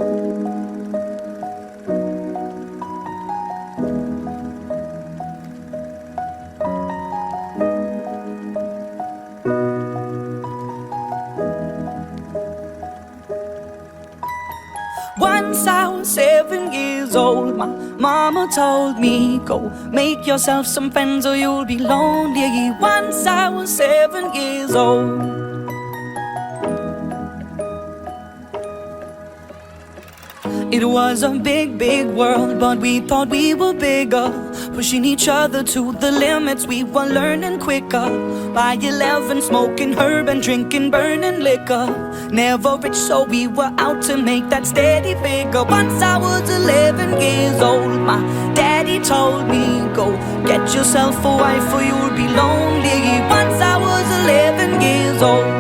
Once I was 7 years old, my mama told me, go make yourself some friends or you'll be lonely. Once I was 7 years old. It was a big, big world, but we thought we were bigger, pushing each other to the limits. We were learning quicker. By 11, smoking herb and drinking burning liquor. Never rich, so we were out to make that steady figure. Once I was 11 years old, my daddy told me, go get yourself a wife or you'll be lonely. Once I was 11 years old.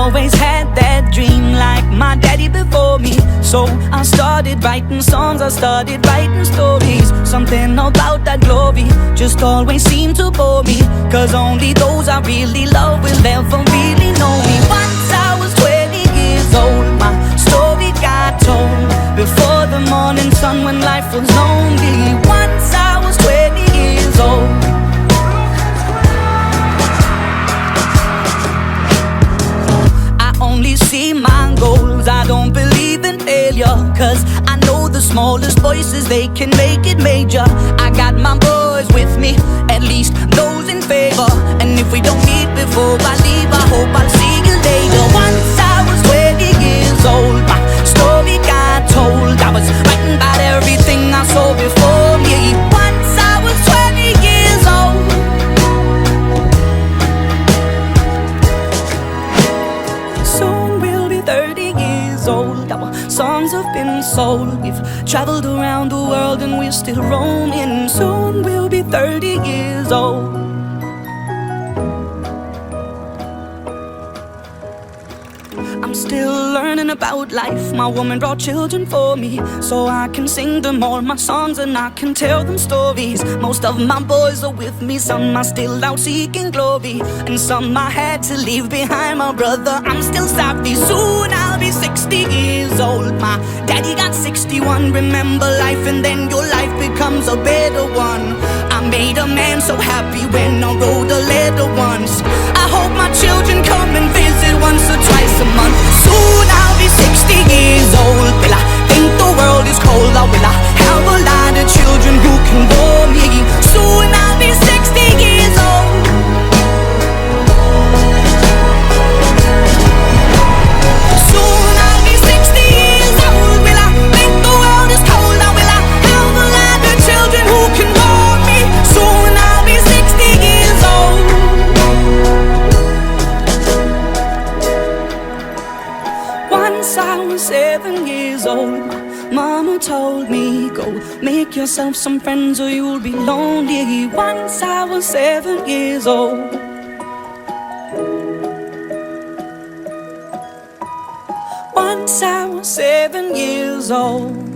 Always had that dream like my daddy before me. So I started writing songs, I started writing stories. Something about that glory just always seemed to bore me, 'cause only those I really love will ever really know me. Once I was 20 years old, my story got told before the morning sun when life was lonely. Once I was 20 years old. Only see my goals, I don't believe in failure, 'cause I know the smallest voices, they can make it major. I got my boys with me, at least those in favor. And if we don't meet before I leave, I hope I'll see you later. Once I was 20 years old, my story got told. I was writing about everything I saw before me. Once I was 20 years old. Old. Our songs have been sold. We've traveled around the world and we're still roaming. Soon we'll be 30 years old. I'm still learning about life. My woman brought children for me, so I can sing them all my songs and I can tell them stories. Most of my boys are with me, some are still out seeking glory, and some I had to leave behind. My brother, I'm still sorry. Soon I'll be 60 years old. My daddy got 61. Remember life and then your life becomes a better one. I made a man so happy when I wrote a letter once. I hope my children come and visit once or twice a month. Soon I'll be 60 years old. Will I think the world is cold, or will I have a lot of children who can warm me? Soon I'll be 60 years old. Soon I'll be 60 years old. Will I think the world is cold, or will I have a lot of children who can warm me? Soon I'll be 60 years old. Once I was 7 years old, mama told me, go make yourself some friends or you'll be lonely. Once I was 7 years old. Once I was 7 years old.